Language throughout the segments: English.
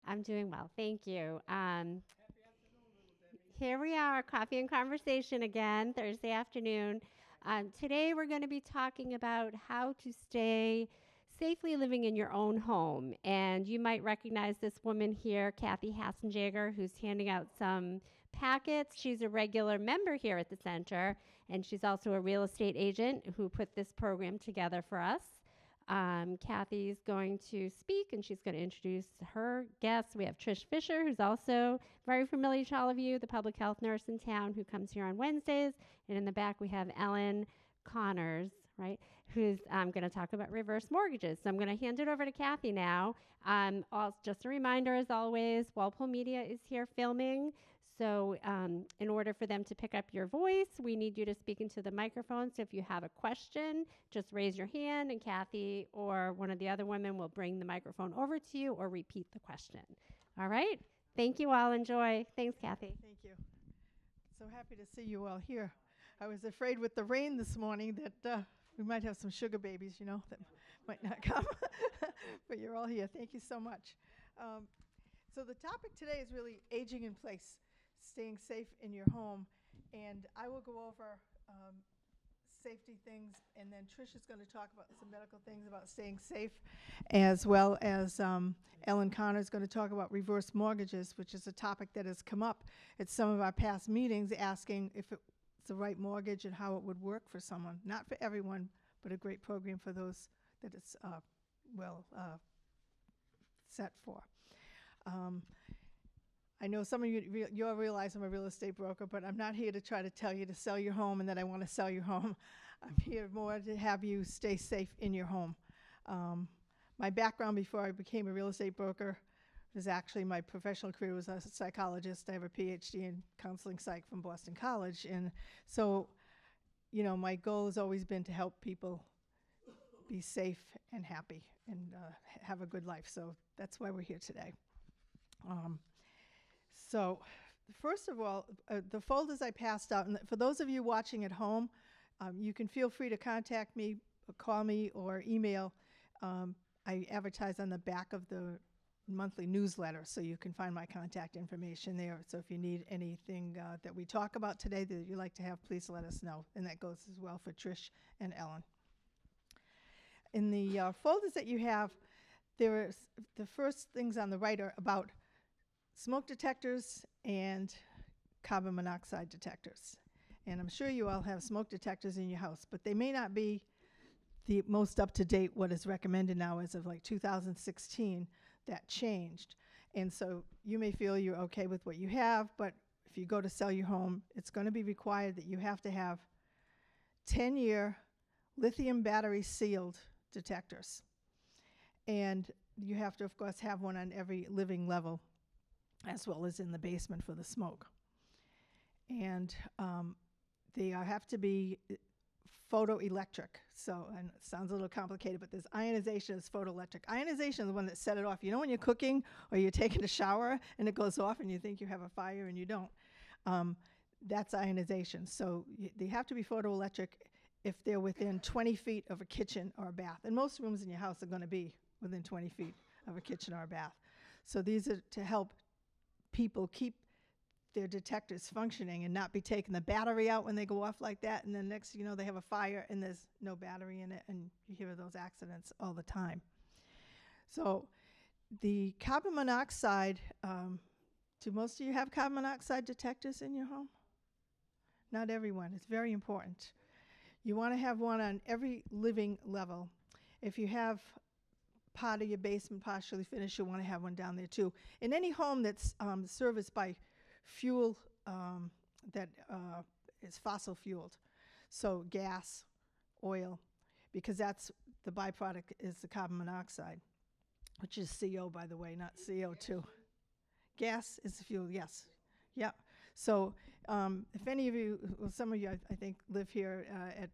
I'm doing well. Thank you. Here we are, coffee and conversation again, Thursday afternoon. Today, we're going to be talking about how to stay safely living in your own home. And you might recognize this woman here, Kathy Hassenjager, who's handing out some packets. She's a regular member here at the center, and she's also a real estate agent who put this program together for us. Kathy's going to speak and she's going to introduce her guests. We have Trish Fisher, who's also very familiar to all of you, the public health nurse in town who comes here on Wednesdays. And in the back, we have Ellen Connors, right, who's going to talk about reverse mortgages. So I'm going to hand it over to Kathy now. Just a reminder, as always, Walpole Media is here filming. So in order for them to pick up your voice, we need you to speak into the microphone. So if you have a question, just raise your hand and Kathy or one of the other women will bring the microphone over to you or repeat the question. All right? Thank you all. Enjoy. Thanks, Kathy. Thank you. So happy to see you all here. I was afraid with the rain this morning that we might have some sugar babies, that might not come. But you're all here. Thank you so much. So the topic today is really aging in place, staying safe in your home. And I will go over safety things, and then Trish is going to talk about some medical things about staying safe, as well as Ellen Connor is going to talk about reverse mortgages, which is a topic that has come up at some of our past meetings, asking if it's the right mortgage and how it would work for someone. Not for everyone, but a great program for those that it's set for. I know some of you realize I'm a real estate broker, but I'm not here to try to tell you to sell your home and that I want to sell your home. I'm here more to have you stay safe in your home. My background before I became a real estate broker was actually my professional career was as a psychologist. I have a PhD in counseling psych from Boston College. And so, my goal has always been to help people be safe and happy and have a good life. So that's why we're here today. So first of all, the folders I passed out, and for those of you watching at home, you can feel free to contact me, or call me, or email. I advertise on the back of the monthly newsletter, so you can find my contact information there. So if you need anything that we talk about today that you'd like to have, please let us know. And that goes as well for Trish and Ellen. In the folders that you have, there are the first things on the right are about smoke detectors and carbon monoxide detectors. And I'm sure you all have smoke detectors in your house, but they may not be the most up-to-date what is recommended now as of like 2016. That changed. And so you may feel you're okay with what you have, but if you go to sell your home, it's going to be required that you have to have 10-year lithium battery sealed detectors. And you have to, of course, have one on every living level, as well as in the basement for the smoke. And they have to be photoelectric. So, and it sounds a little complicated, but there's ionization is photoelectric. Ionization is the one that set it off. You know when you're cooking or you're taking a shower and it goes off and you think you have a fire and you don't? That's ionization. So they have to be photoelectric if they're within 20 feet of a kitchen or a bath. And most rooms in your house are going to be within 20 feet of a kitchen or a bath. So these are to help people keep their detectors functioning and not be taking the battery out when they go off like that, and then next thing you know they have a fire and there's no battery in it, and you hear those accidents all the time. So the carbon monoxide, do most of you have carbon monoxide detectors in your home? Not everyone. It's very important. You want to have one on every living level. If you have part of your basement partially finished, you want to have one down there too. In any home that's serviced by fuel that is fossil fueled, so gas, oil, because that's the byproduct is the carbon monoxide, which is CO, by the way, not CO2. Gas is the fuel, yes. Yeah. So if any of you, well, some of you I think live here at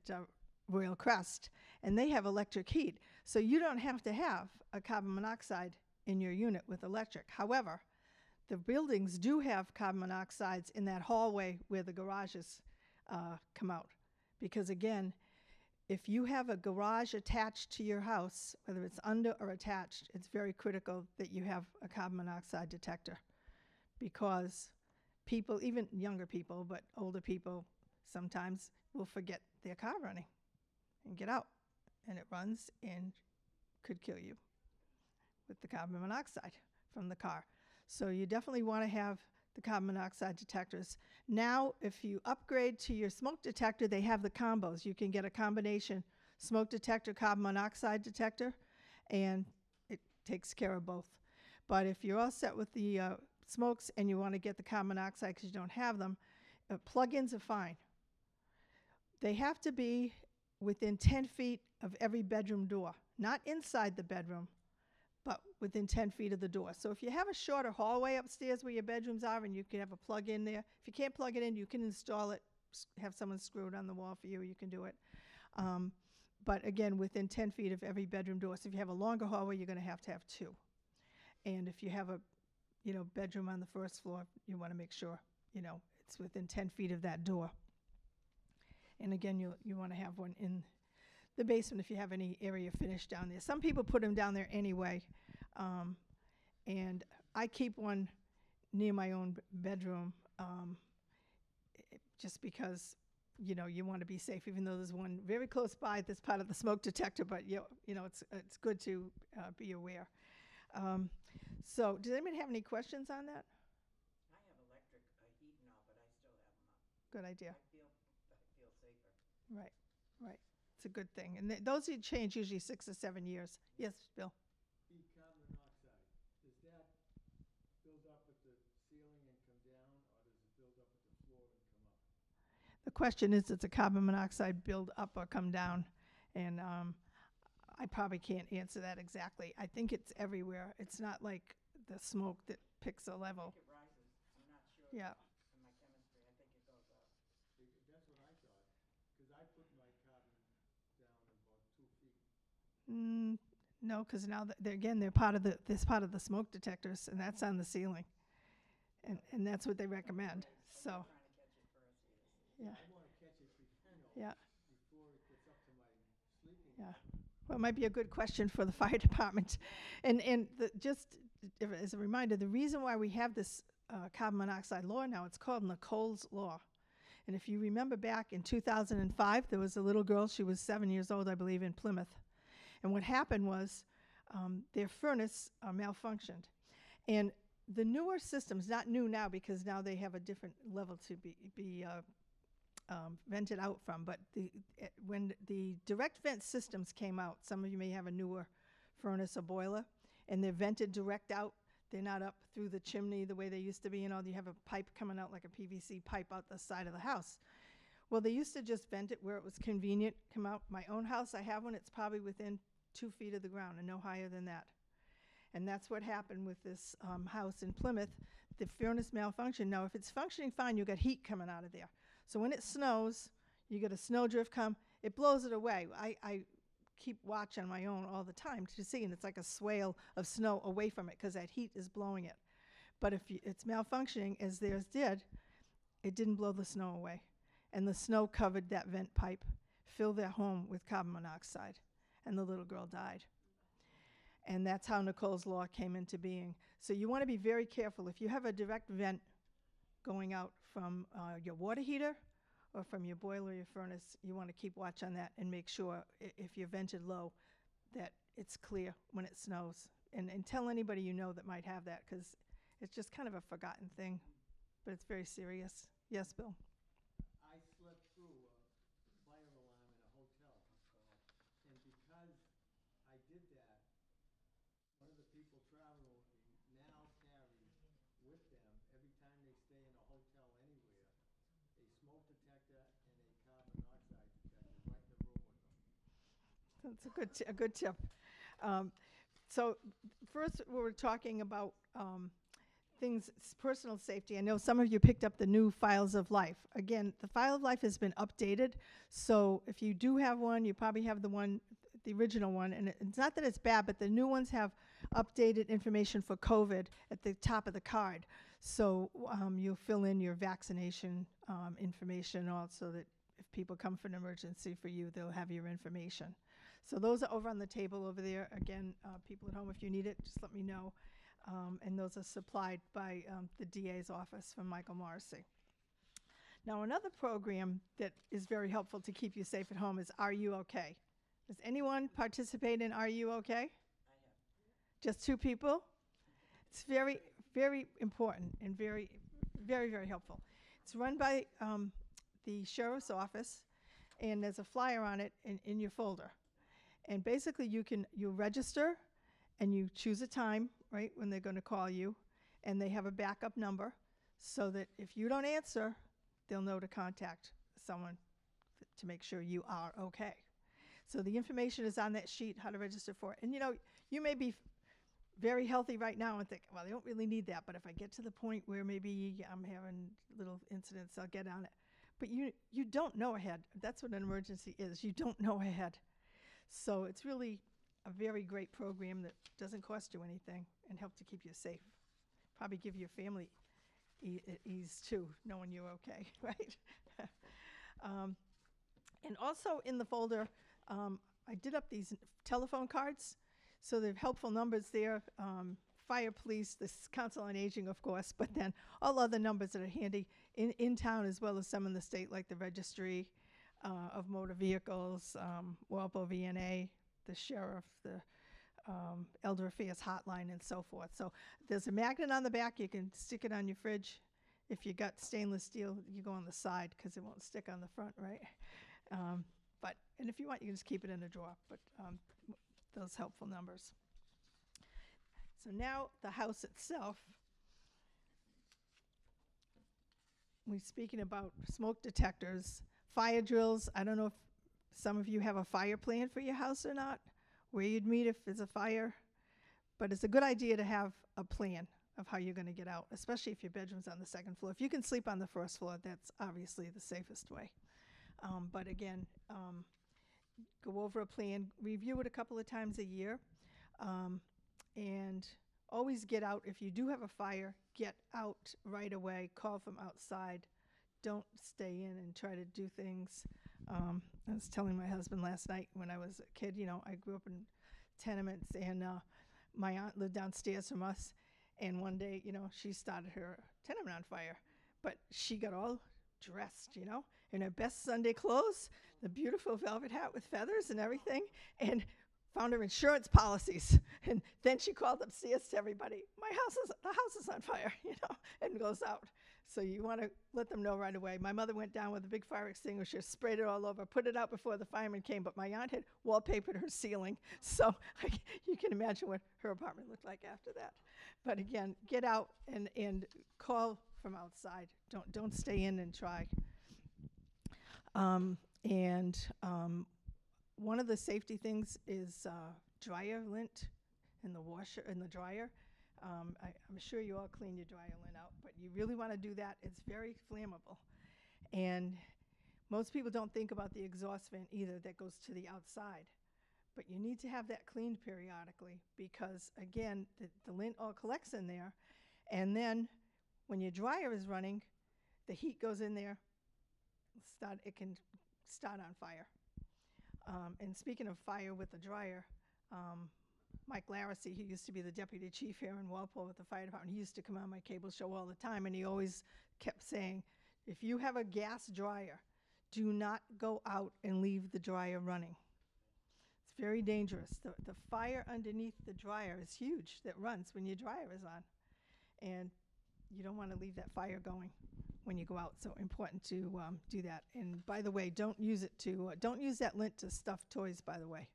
Royal Crest, and they have electric heat. So you don't have to have a carbon monoxide in your unit with electric. However, the buildings do have carbon monoxides in that hallway where the garages come out. Because again, If you have a garage attached to your house, whether it's under or attached, it's very critical that you have a carbon monoxide detector, because people, even younger people, but older people sometimes will forget their car running and get out, and it runs and could kill you with the carbon monoxide from the car. So you definitely want to have the carbon monoxide detectors. Now, if you upgrade to your smoke detector, they have the combos. You can get a combination smoke detector, carbon monoxide detector, and it takes care of both. But if you're all set with the smokes and you want to get the carbon monoxide because you don't have them, plug-ins are fine. They have to be within 10 feet of every bedroom door, not inside the bedroom, but within 10 feet of the door. So if you have a shorter hallway upstairs where your bedrooms are and you can have a plug in there, if you can't plug it in, you can install it, have someone screw it on the wall for you, you can do it. But again, within 10 feet of every bedroom door. So if you have a longer hallway, you're going to have 2. And if you have a bedroom on the first floor, you want to make sure, it's within 10 feet of that door. And again, you want to have one in the basement if you have any area finish down there. Some people put them down there anyway. And I keep one near my own bedroom just because, you want to be safe, even though there's one very close by that's part of the smoke detector, but it's good to be aware. So does anybody have any questions on that? I have electric heat and all, but I still have them up. Good idea. I feel safer. Right, right. It's a good thing. And those you change usually 6 or 7 years. Yes, Bill? The carbon monoxide, does that build up at the ceiling and come down, or does it build up at the floor and come up? The question is, does the carbon monoxide build up or come down? And I probably can't answer that exactly. I think it's everywhere. It's not like the smoke that picks a level. I think it rises. I'm not sure. Yeah. In my chemistry, I think it goes up. That's what I thought, because I put my carbon down about 2 feet. No, because now they're part of this part of the smoke detectors, and that's on the ceiling, and that's what they recommend. So, I'm trying to catch it first here to see. yeah, I want to catch it yeah, before it gets up to my sleeping. yeah. Well, it might be a good question for the fire department, and just as a reminder, the reason why we have this carbon monoxide law now, it's called Nicole's Law. And if you remember back in 2005, there was a little girl, she was 7 years old, I believe, in Plymouth. And what happened was their furnace malfunctioned. And the newer systems, not new now because now they have a different level to be vented out from, but when the direct vent systems came out, some of you may have a newer furnace or boiler, and they're vented direct out. They're not up through the chimney the way they used to be. You have a pipe coming out like a PVC pipe out the side of the house. Well, they used to just vent it where it was convenient, come out. My own house, I have one, it's probably within 2 feet of the ground and no higher than that. And that's what happened with this house in Plymouth. The furnace malfunctioned. Now, if it's functioning fine, you've got heat coming out of there. So when it snows, you get a snow drift come, it blows it away. I keep watch on my own all the time to see, and it's like a swale of snow away from it because that heat is blowing it. But if it's malfunctioning, as theirs did, it didn't blow the snow away. And the snow covered that vent pipe, filled their home with carbon monoxide, and the little girl died. And that's how Nicole's Law came into being. So you want to be very careful. If you have a direct vent going out from your water heater or from your boiler or your furnace, you want to keep watch on that and make sure if you're vented low that it's clear when it snows. And tell anybody you know that might have that, because it's just kind of a forgotten thing, but it's very serious. Yes, Bill? I slept through a fire alarm in a hotel, and because I did that, one of the people traveling with me now carries with them, every time they stay in a hotel anywhere, a smoke detector and a carbon monoxide detector right in the room with them. That's a good tip. So first we were talking about things, personal safety. I know some of you picked up the new Files of Life. Again, the File of Life has been updated, so if you do have one, you probably have the original one, and it's not that it's bad, but the new ones have updated information for COVID at the top of the card. So you'll fill in your vaccination information also, that if people come for an emergency for you, they'll have your information. So those are over on the table over there. Again, people at home, if you need it, just let me know. And those are supplied by the DA's office from Michael Morrissey. Now, another program that is very helpful to keep you safe at home is Are You OK? Does anyone participate in Are You OK? I have. Just 2 people? It's very, very important and very, very, very helpful. It's run by the sheriff's office, and there's a flyer on it in your folder. And basically, you register, and you choose a time, right, when they're going to call you, and they have a backup number so that if you don't answer, they'll know to contact someone to make sure you are okay. So the information is on that sheet, how to register for it. And you may be very healthy right now and think, well, I don't really need that, but if I get to the point where maybe I'm having little incidents, I'll get on it. But you don't know ahead. That's what an emergency is. You don't know ahead. So it's really a very great program that doesn't cost you anything and help to keep you safe. Probably give your family ease too, knowing you're okay, right? And also in the folder, I did up these telephone cards. So there are helpful numbers there, fire, police, the Council on Aging, of course, but then all other numbers that are handy in town as well as some in the state, like the Registry of Motor Vehicles, Walpole VNA, the Sheriff, the Elder Affairs Hotline, and so forth. So there's a magnet on the back. You can stick it on your fridge. If you got stainless steel, you go on the side because it won't stick on the front, right? And if you want, you can just keep it in a drawer. But those helpful numbers. So now the house itself. We're speaking about smoke detectors, fire drills. I don't know if some of you have a fire plan for your house or not, where you'd meet if there's a fire. But it's a good idea to have a plan of how you're going to get out, especially if your bedroom's on the 2nd floor. If you can sleep on the 1st floor, that's obviously the safest way. But again, go over a plan, review it a couple of times a year, and always get out. If you do have a fire, get out right away. Call from outside. Don't stay in and try to do things. I was telling my husband last night when I was a kid, I grew up in tenements, and my aunt lived downstairs from us. And one day, she started her tenement on fire, but she got all dressed, in her best Sunday clothes, the beautiful velvet hat with feathers and everything, and found her insurance policies. And then she called upstairs to everybody, the house is on fire, and goes out. So you want to let them know right away. My mother went down with a big fire extinguisher, sprayed it all over, put it out before the firemen came, but my aunt had wallpapered her ceiling. So you can imagine what her apartment looked like after that. But again, get out and call from outside. Don't stay in and try. One of the safety things is dryer lint in the washer, in the dryer. I'm sure you all clean your dryer lint out, but you really want to do that. It's very flammable. And most people don't think about the exhaust vent either that goes to the outside. But you need to have that cleaned periodically because, again, the lint all collects in there. And then when your dryer is running, the heat goes in there. It can start on fire. And speaking of fire with the dryer, Mike Larissy, he used to be the deputy chief here in Walpole with the fire department. He used to come on my cable show all the time, and he always kept saying, if you have a gas dryer, do not go out and leave the dryer running. It's very dangerous. The fire underneath the dryer is huge that runs when your dryer is on. And you don't want to leave that fire going when you go out. So important to do that. And by the way, don't use that lint to stuff toys, by the way.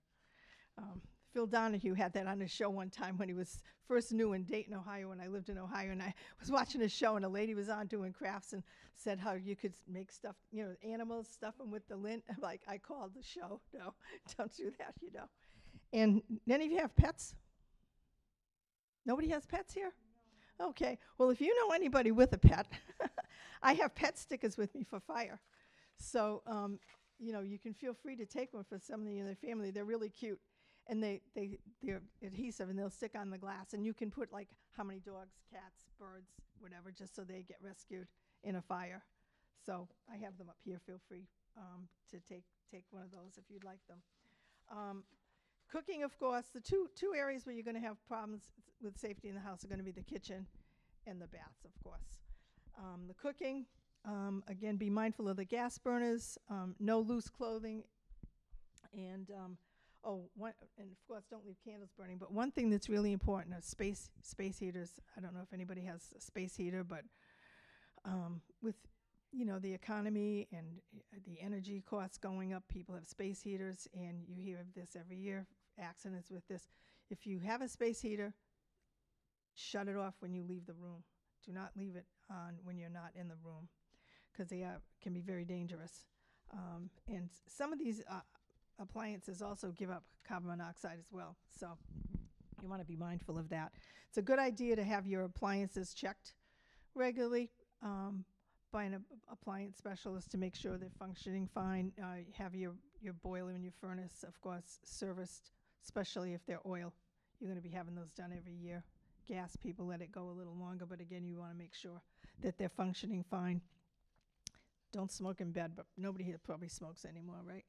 Phil Donahue had that on his show one time when he was first new in Dayton, Ohio, when I lived in Ohio, and I was watching his show, and a lady was on doing crafts and said how you could make stuff, animals, stuff them with the lint. I'm like, I called the show. No, don't do that, And none of you have pets? Nobody has pets here? No. Okay. Well, if you know anybody with a pet, I have pet stickers with me for fire. So, you can feel free to take one for somebody in their family. They're really cute. And they're adhesive, and they'll stick on the glass. And you can put, like, how many dogs, cats, birds, whatever, just so they get rescued in a fire. So I have them up here. Feel free to take one of those if you'd like them. Cooking, of course, the two areas where you're going to have problems with safety in the house are going to be the kitchen and the baths, of course. The cooking, again, be mindful of the gas burners, no loose clothing, and and of course, don't leave candles burning. But one thing that's really important are space heaters. I don't know if anybody has a space heater, but with the economy and the energy costs going up, people have space heaters, and you hear of this every year, accidents with this. If you have a space heater, shut it off when you leave the room. Do not leave it on when you're not in the room, because they can be very dangerous. And some of these appliances also give up carbon monoxide as well, so you want to be mindful of that. It's a good idea to have your appliances checked regularly by an appliance specialist to make sure they're functioning fine. Have your boiler and your furnace, of course, serviced, especially if they're oil. You're going to be having those done every year. Gas, people let it go a little longer, but again, you want to make sure that they're functioning fine. Don't smoke in bed, but nobody here probably smokes anymore, right?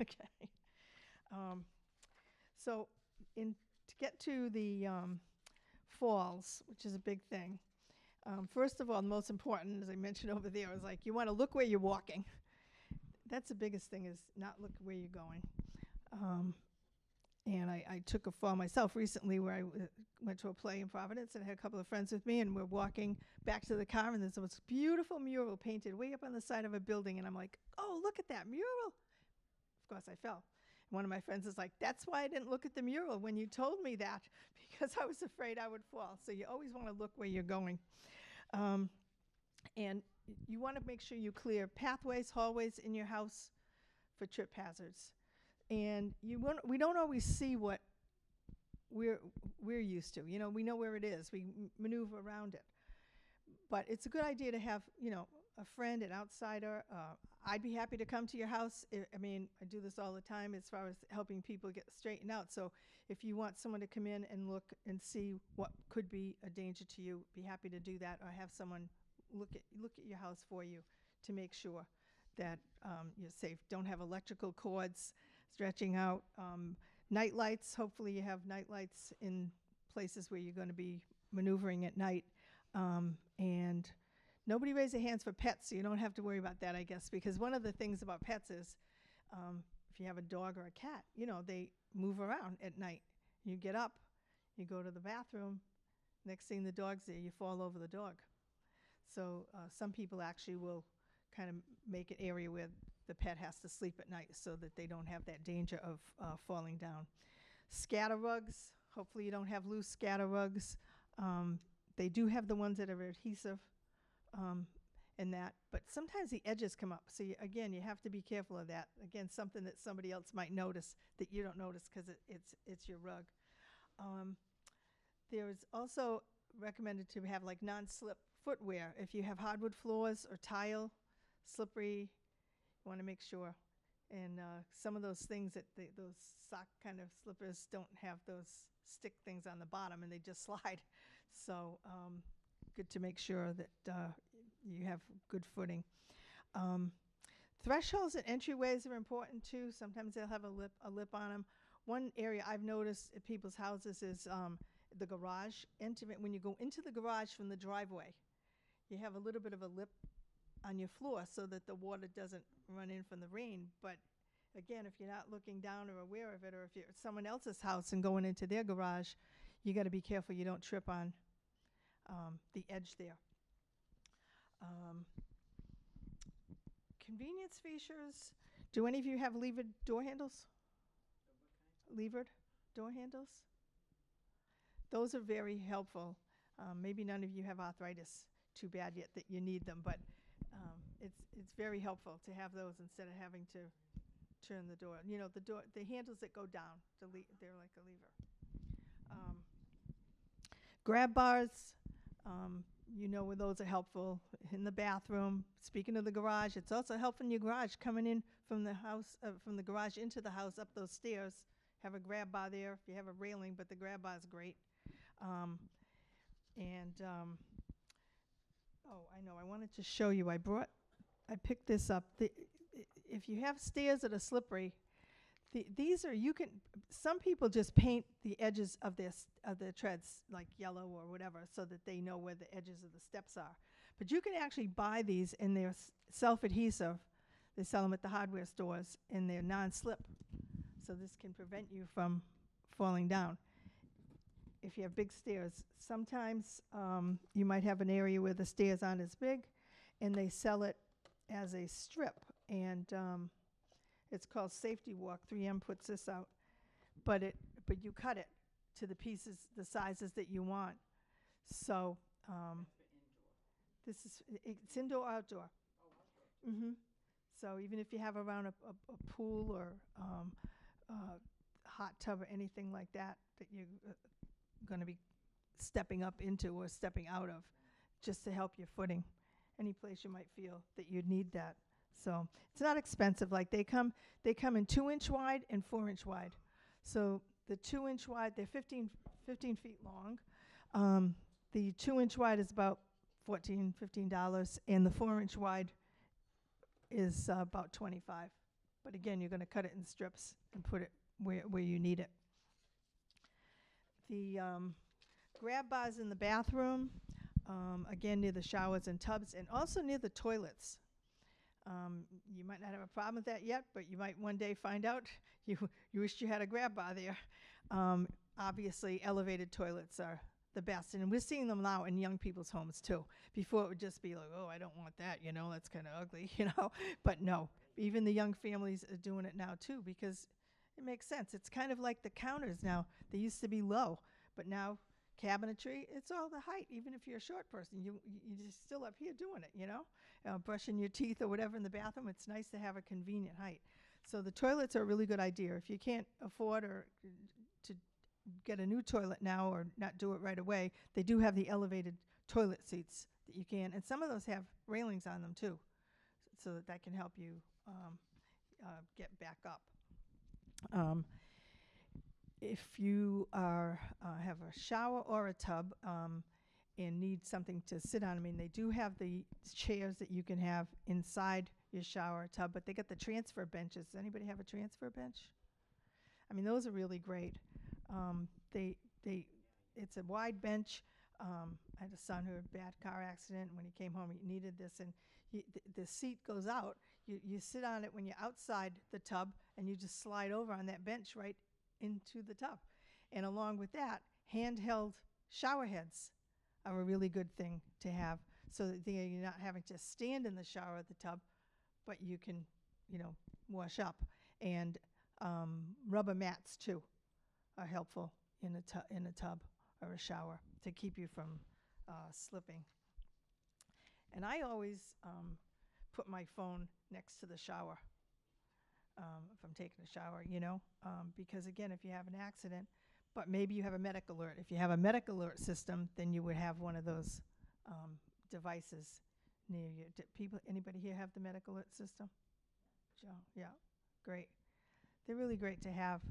Okay. So to get to the falls, which is a big thing, first of all, the most important, as I mentioned over there, is like you want to look where you're walking. That's the biggest thing, is not look where you're going. And I took a fall myself recently where I went to a play in Providence and I had a couple of friends with me, and we're walking back to the car, and there's this beautiful mural painted way up on the side of a building, and I'm like, oh, look at that mural. Of course, I fell. One of my friends is like, that's why I didn't look at the mural when you told me that, because I was afraid I would fall. So you always want to look where you're going. And you want to make sure you clear pathways, hallways in your house for trip hazards. And we don't always see what we're used to. We know where it is. We maneuver around it. But it's a good idea to have, a friend, an outsider. I'd be happy to come to your house. I do this all the time as far as helping people get straightened out. So if you want someone to come in and look and see what could be a danger to you, be happy to do that, or have someone look at your house for you to make sure that you're safe. Don't have electrical cords stretching out. Night lights, hopefully you have night lights in places where you're going to be maneuvering at night. And nobody raise their hands for pets, so you don't have to worry about that, I guess, because one of the things about pets is if you have a dog or a cat, they move around at night. You get up, you go to the bathroom, next thing the dog's there, you fall over the dog. So some people actually will kind of make an area where the pet has to sleep at night so that they don't have that danger of falling down. Scatter rugs, hopefully you don't have loose scatter rugs. They do have the ones that are adhesive and that, but sometimes the edges come up. So again, you have to be careful of that. Again, something that somebody else might notice that you don't notice because it's your rug. There's also recommended to have like non-slip footwear. If you have hardwood floors or tile, slippery, you want to make sure. And some of those things those sock kind of slippers don't have those stick things on the bottom and they just slide. So good to make sure that you have good footing. Thresholds and entryways are important too. Sometimes they'll have a lip on them. One area I've noticed at people's houses is the garage. When you go into the garage from the driveway, you have a little bit of a lip on your floor so that the water doesn't run in from the rain. But again, if you're not looking down or aware of it, or if you're at someone else's house and going into their garage, you got to be careful you don't trip on the edge there. Convenience features. Do any of you have levered door handles? Levered door handles? Those are very helpful. Maybe none of you have arthritis too bad yet that you need them, but it's very helpful to have those instead of having to turn the door. The handles that go down, they're like a lever. Grab bars, where those are helpful. In the bathroom. Speaking of the garage, it's also helpful in your garage, coming in from the house, from the garage into the house up those stairs. Have a grab bar there if you have a railing, but the grab bar is great. I know, I wanted to show you. I picked this up. if you have stairs that are slippery, these are, you can, some people just paint the edges of of their treads like yellow or whatever so that they know where the edges of the steps are. But you can actually buy these and they're self-adhesive. They sell them at the hardware stores and they're non-slip. So this can prevent you from falling down. If you have big stairs, sometimes you might have an area where the stairs aren't as big and they sell it as a strip. And it's called Safety Walk. 3M puts this out. But you cut it to the pieces, the sizes that you want. So it's indoor, outdoor. Mm-hmm. So even if you have around a pool or hot tub or anything like that that you're going to be stepping up into or stepping out of, just to help your footing, any place you might feel that you'd need that. So it's not expensive. Like they come in 2-inch wide and 4-inch wide. So the 2-inch wide, they're 15 feet long. The 2-inch wide is about $15, and the 4-inch wide is about $25. But again, you're going to cut it in strips and put it where you need it. The grab bars in the bathroom, again near the showers and tubs, and also near the toilets. You might not have a problem with that yet, but you might one day find out you wished you had a grab bar there. Obviously, elevated toilets are the best, and we're seeing them now in young people's homes too. Before it would just be like, oh, I don't want that, that's kind of ugly, But no, even the young families are doing it now too because it makes sense. It's kind of like the counters now. They used to be low, but now cabinetry, it's all the height. Even if you're a short person, you're just still up here doing it, brushing your teeth or whatever in the bathroom. It's nice to have a convenient height. So the toilets are a really good idea. If you can't afford or to get a new toilet now or not do it right away, they do have the elevated toilet seats that you can, and some of those have railings on them too, so that can help you get back up. If you have a shower or a tub and need something to sit on, they do have the chairs that you can have inside your shower or tub, but they got the transfer benches. Does anybody have a transfer bench? Those are really great. It's a wide bench. I had a son who had a bad car accident. When he came home, he needed this, and the seat goes out. You sit on it when you're outside the tub, and you just slide over on that bench right into the tub. And along with that, handheld shower heads are a really good thing to have, so that you're not having to stand in the shower at the tub, but you can, wash up. And rubber mats too are helpful in a tub or a shower to keep you from slipping. And I always put my phone next to the shower if I'm taking a shower, because again, if you have an accident, but maybe you have a medic alert. If you have a medic alert system, then you would have one of those devices near you. Anybody here have the medic alert system? Joe, yeah, great. They're really great to have.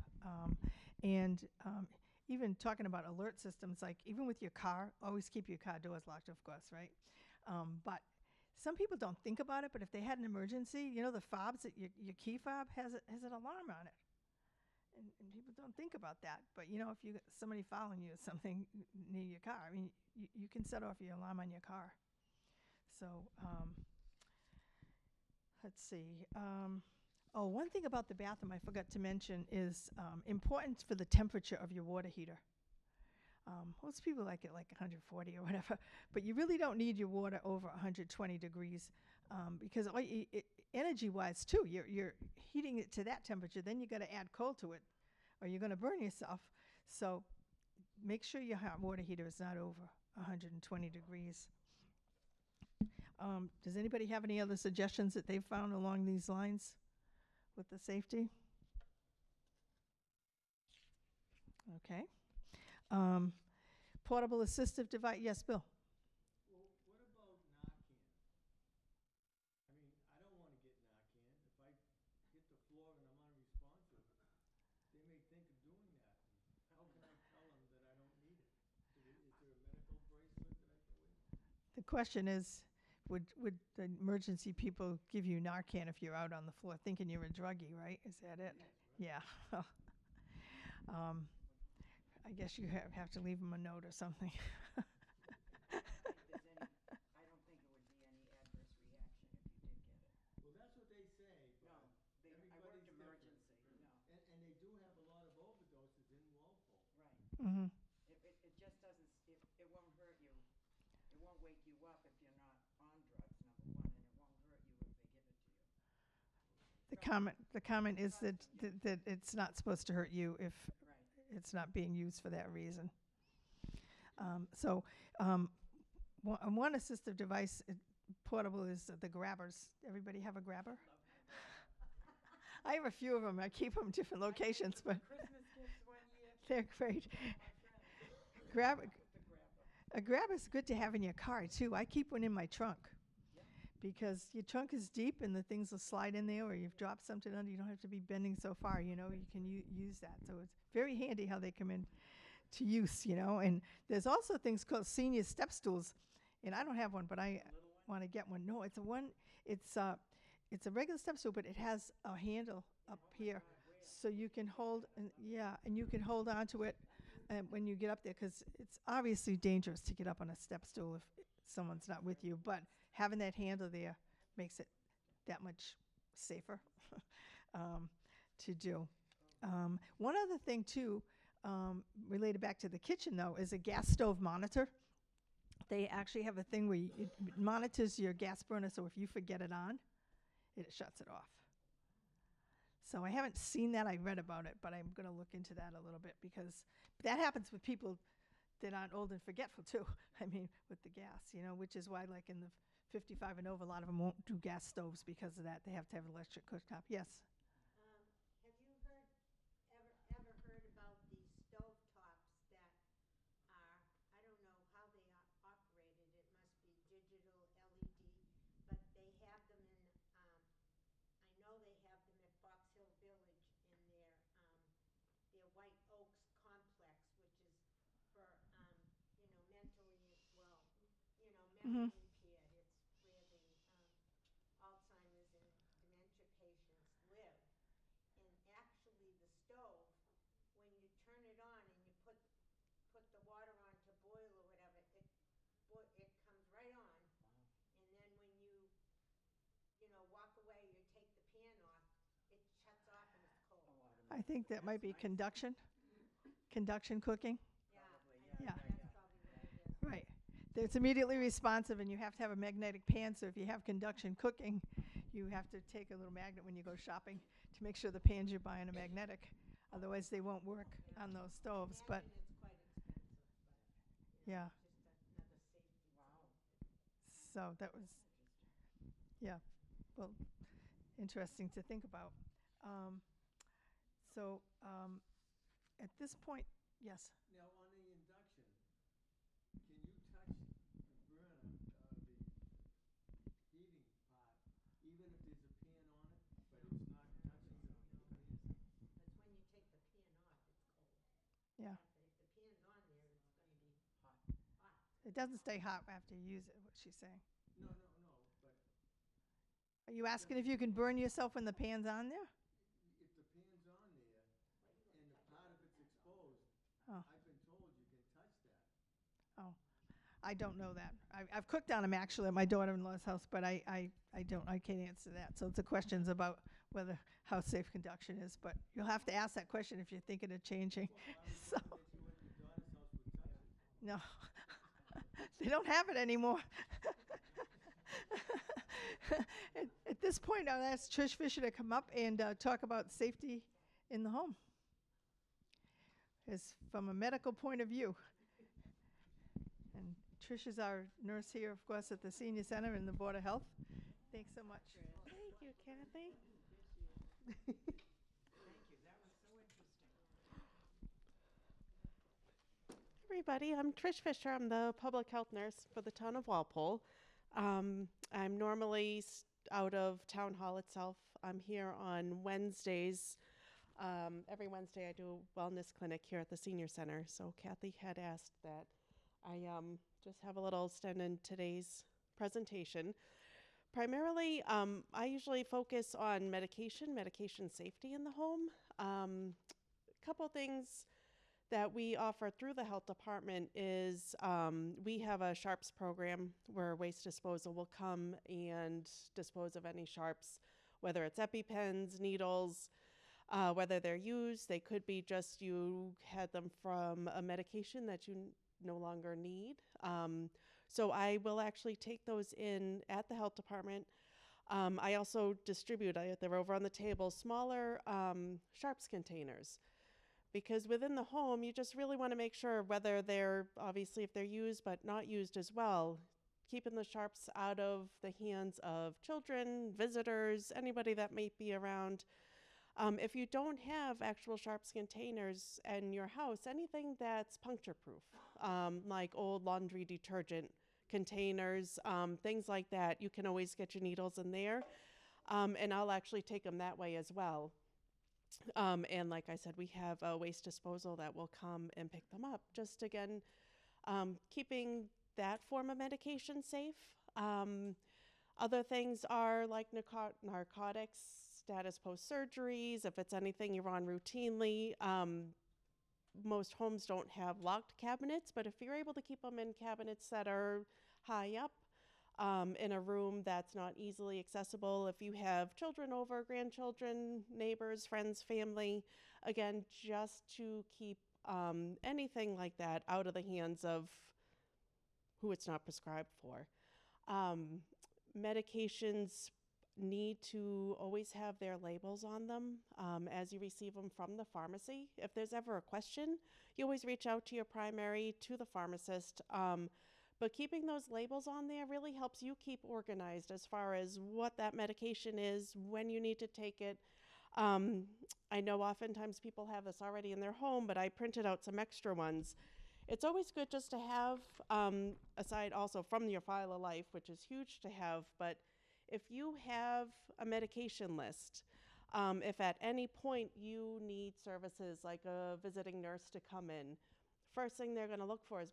Even talking about alert systems, like even with your car, always keep your car doors locked, of course, right? But some people don't think about it, but if they had an emergency, the fobs, that your key fob has an alarm on it. And people don't think about that. But, if you got somebody following you or something near your car, you can set off your alarm on your car. So, let's see. One thing about the bathroom I forgot to mention is important for the temperature of your water heater. Most people like it like 140 or whatever, but you really don't need your water over 120 degrees because energy-wise too, you're heating it to that temperature. Then you got to add coal to it, or you're going to burn yourself. So make sure your hot water heater is not over 120 degrees. Does anybody have any other suggestions that they've found along these lines with the safety? Okay. Portable assistive device. Yes, Bill. Well, what about Narcan? I don't want to get Narcan. If I hit the floor and I'm unresponsive, they may think of doing that. How can I tell them that I don't need it? Is there a medical bracelet that I can wear? The question is, would the emergency people give you Narcan if you're out on the floor thinking you're a druggie, right? Is that it? Yeah. I guess you have to leave them a note or something. I don't think there's any, I don't think it would be any adverse reaction if you did get it. Well, that's what they say, No, but I everybody's worked different. emergency, no, And they do have a lot of overdoses in Walpole. right. Hmm. It just doesn't, it won't hurt you. It won't wake you up if you're not on drugs, number one, and it won't hurt you if they give it to you. The comment is that it's not supposed to hurt you if Right. it's not being used for that reason. One assistive device portable is the grabbers. Everybody have a grabber? I have a few of them. I keep them in different locations, but Christmas gifts one year, they're great. my friend, Grab the grabber. a grabber is good to have in your car too. I keep one in my trunk because your trunk is deep and the things will slide in there, or you've dropped something under. You don't have to be bending so far. You can use that. So it's very handy how they come in to use. And there's also things called senior step stools, and I don't have one, but I want to get one. No, it's a one. It's a regular step stool, but it has a handle up here, so you can hold and you can hold on to it when you get up there, because it's obviously dangerous to get up on a step stool if someone's not with you. But having that handle there makes it that much safer to do. One other thing too, related back to the kitchen though, is a gas stove monitor. They actually have a thing where it monitors your gas burner, so if you forget it on, it shuts it off. So I haven't seen that. I read about it, but I'm going to look into that a little bit, because that happens with people that aren't old and forgetful too. I mean, with the gas, which is why, like in the 55 and over, a lot of them won't do gas stoves because of that. They have to have an electric cooktop. Yes. Have you ever heard about the stove tops that are, I don't know how they are operated, it must be digital LED, but they have them in, I know they have them at Fox Hill Village in their White Oaks complex, which is for, mentally, Mhm. impaired. It's where the Alzheimer's and dementia patients live. And actually, the stove, when you turn it on and you put the water on to boil or whatever, it comes right on. And then when you walk away, you take the pan off, it shuts off and it's cold. I think that might be conduction cooking. Yeah, Probably, Yeah. that's probably what it is. Right. It's immediately responsive, and you have to have a magnetic pan. So if you have conduction cooking, you have to take a little magnet when you go shopping to make sure the pans you're buying are magnetic. Otherwise, they won't work on those stoves. But Imagine it's quite expensive, but, yeah, just another safety. Wow. so that was, yeah, well, interesting to think about. At this point, yes. Now, on the induction, can you touch the burner, the heating part, even if there's a pan on it, but it's not touching the pan? Because when you take the pan off, it's cold. Yeah. If the pan's on there, it's gonna be hot. It doesn't stay hot after you use it, what she's saying. No, but Are you asking if you can burn yourself when the pan's on there? if the pan's on there and the part of it's exposed, Oh. I've been told you can touch that. Oh, I don't know that. I've cooked on them actually at my daughter-in-law's house, but I can't answer that. So the question's about how safe conduction is, but you'll have to ask that question if you're thinking of changing. So, That you went to your daughter's house with touch it. no, they don't have it anymore. At this point, I'll ask Trish Fisher to come up and talk about safety in the home, as from a medical point of view. And Trish is our nurse here, of course, at the Senior Center and the Board of Health. Thanks so much. Thank you, Kathy. Thank you, that was so interesting. Everybody, I'm Trish Fisher. I'm the public health nurse for the town of Walpole. I'm normally out of town hall itself. I'm here on Wednesdays. Every Wednesday I do a wellness clinic here at the senior center. So Kathy had asked that I just have a little stint in today's presentation. Primarily, I usually focus on medication safety in the home. A couple things that we offer through the health department is we have a sharps program where waste disposal will come and dispose of any sharps, whether it's EpiPens, needles, whether they're used. They could be just you had them from a medication that you no longer need. So I will actually take those in at the health department. I also distribute, they're over on the table, smaller sharps containers. Because within the home, you just really want to make sure whether they're, obviously, if they're used but not used as well, keeping the sharps out of the hands of children, visitors, anybody that might be around. If you don't have actual sharps containers in your house, anything that's puncture proof, like old laundry detergent containers, things like that, you can always get your needles in there. And I'll actually take them that way as well. And like I said, we have a waste disposal that will come and pick them up. Just again, keeping that form of medication safe. Other things are like narcotics, status post surgeries, if it's anything you're on routinely. Most homes don't have locked cabinets, but if you're able to keep them in cabinets that are high up, in a room that's not easily accessible, if you have children over, grandchildren, neighbors, friends, family, again, just to keep anything like that out of the hands of who it's not prescribed for. Medications need to always have their labels on them as you receive them from the pharmacy. If there's ever a question, you always reach out to your primary, to the pharmacist. But keeping those labels on there really helps you keep organized as far as what that medication is, when you need to take it. I know oftentimes people have this already in their home, but I printed out some extra ones. It's always good just to have, aside also from your file of life, which is huge to have, but if you have a medication list, if at any point you need services like a visiting nurse to come in, first thing they're going to look for is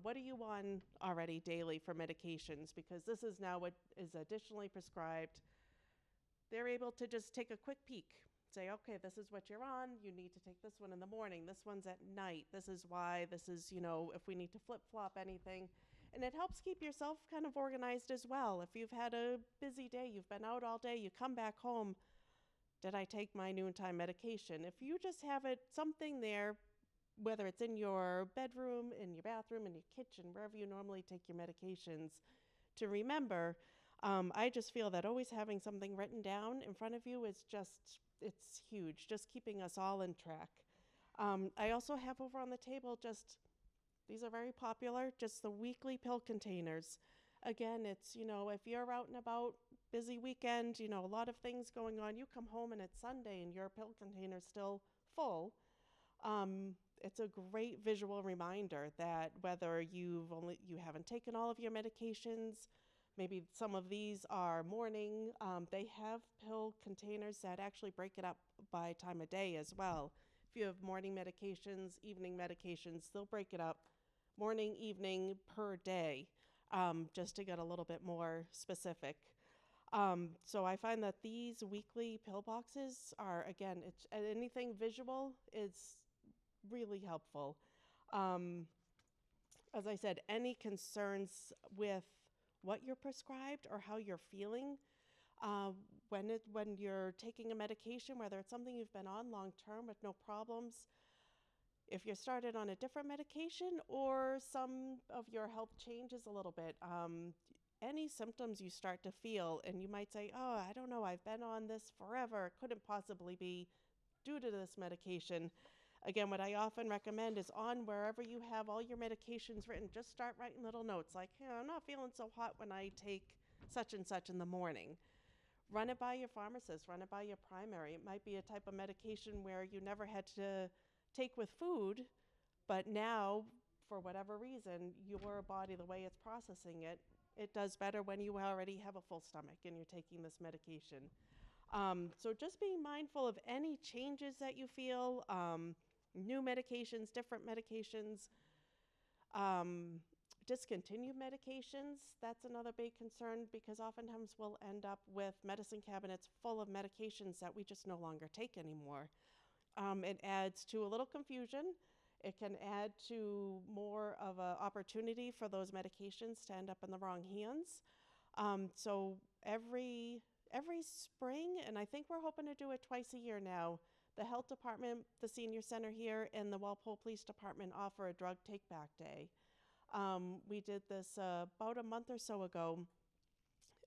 what are you on already daily for medications? Because this is now what is additionally prescribed. They're able to just take a quick peek, say, okay, this is what you're on. You need to take this one in the morning. This one's at night. This is why. This is, if we need to flip-flop anything. And it helps keep yourself kind of organized as well. If you've had a busy day, you've been out all day, you come back home, did I take my noontime medication? If you just have something there, whether it's in your bedroom, in your bathroom, in your kitchen, wherever you normally take your medications, to remember, I just feel that always having something written down in front of you is it's huge, just keeping us all in track. I also have over on the table these are very popular, just the weekly pill containers. Again, it's, if you're out and about, busy weekend, a lot of things going on, you come home and it's Sunday and your pill container's still full. It's a great visual reminder that whether you haven't taken all of your medications, maybe some of these are morning, they have pill containers that actually break it up by time of day as well. If you have morning medications, evening medications, they'll break it up morning, evening, per day, just to get a little bit more specific. So I find that these weekly pill boxes are, again, anything visual is really helpful. As I said, any concerns with what you're prescribed or how you're feeling when you're taking a medication, whether it's something you've been on long term with no problems, if you're started on a different medication or some of your health changes a little bit, any symptoms you start to feel, and you might say, oh, I don't know, I've been on this forever, it couldn't possibly be due to this medication. Again, what I often recommend is on wherever you have all your medications written, just start writing little notes like, hey, I'm not feeling so hot when I take such and such in the morning. Run it by your pharmacist, run it by your primary. It might be a type of medication where you never had to take with food, but now, for whatever reason, your body, the way it's processing it, it does better when you already have a full stomach and you're taking this medication. So just being mindful of any changes that you feel, new medications, different medications, discontinued medications, that's another big concern because oftentimes we'll end up with medicine cabinets full of medications that we just no longer take anymore. It adds to a little confusion. It can add to more of an opportunity for those medications to end up in the wrong hands. So every spring, and I think we're hoping to do it twice a year now, the health department, the senior center here, and the Walpole Police Department offer a drug take back day. We did this about a month or so ago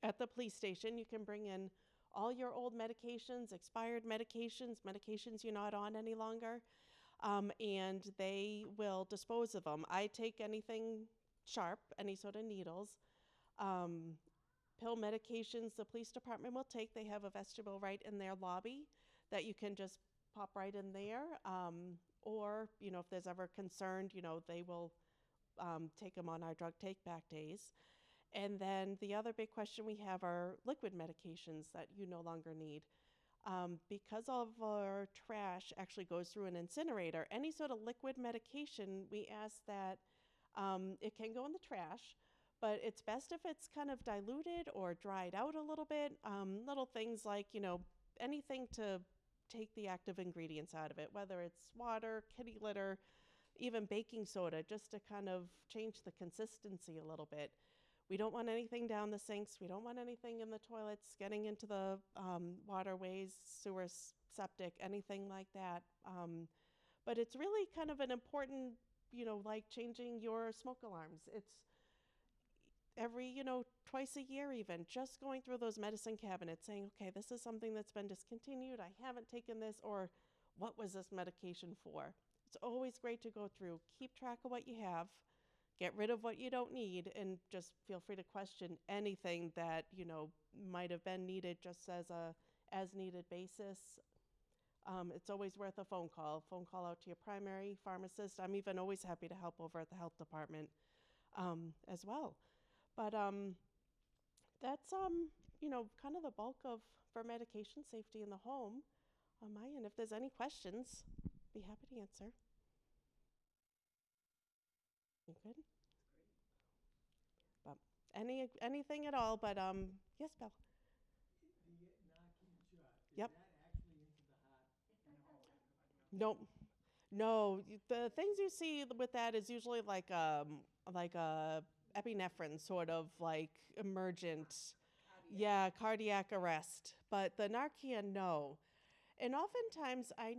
at the police station. You can bring in all your old medications, expired medications, medications you're not on any longer, and they will dispose of them. I take anything sharp, any sort of needles. Pill medications the police department will take. They have a vestibule right in their lobby that you can just pop right in there. Or, if there's ever concerned, they will take them on our drug take back days. And then the other big question we have are liquid medications that you no longer need. Because all of our trash actually goes through an incinerator, any sort of liquid medication, we ask that it can go in the trash, but it's best if it's kind of diluted or dried out a little bit. Little things like, anything to take the active ingredients out of it, whether it's water, kitty litter, even baking soda, just to kind of change the consistency a little bit. We don't want anything down the sinks. We don't want anything in the toilets, getting into the waterways, sewers, septic, anything like that. But it's really kind of an important, like changing your smoke alarms. It's every, twice a year even, just going through those medicine cabinets saying, okay, this is something that's been discontinued. I haven't taken this, or what was this medication for? It's always great to go through, keep track of what you have, get rid of what you don't need, and just feel free to question anything that, might have been needed just as a as-needed basis. It's always worth a phone call out to your primary pharmacist. I'm even always happy to help over at the health department as well. But that's, kind of the bulk for medication safety in the home on my end. If there's any questions, be happy to answer. You good? But anything at all, but yes, Bill. The Narcan shot, is Yep. that actually into the heart? Nope. No, the things you see with that is usually like a epinephrine sort of like emergent, cardiac arrest. But the Narcan, no. And oftentimes, I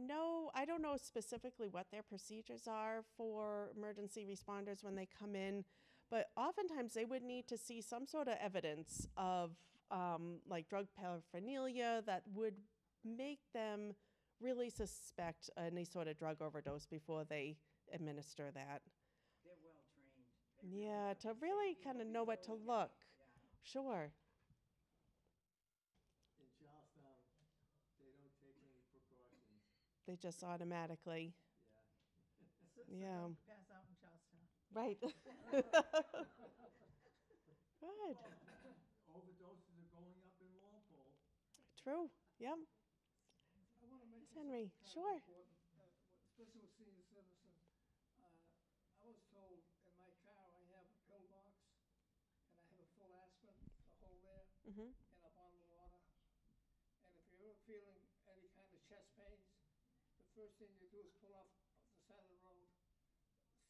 don't know specifically what their procedures are for emergency responders when they come in, but oftentimes they would need to see some sort of evidence of like drug paraphernalia that would make them really suspect any sort of drug overdose before they administer that. They're well trained. Yeah, to really kind of know what to look. Sure. In Charlestown, they don't take any precautions. They just automatically, Yeah. yeah. Pass out in Charlestown. Right. Good. Overdoses are going up in Walpole. True. Yep. I want to Miss mention Henry. something Sure. kind of important, especially with senior citizens. I was told in my car I have a pill box and I have a full aspirin to hold there Mhm. and a bottle of water. And if you're ever feeling any kind of chest pains, the first thing you do is pull off the side of the road,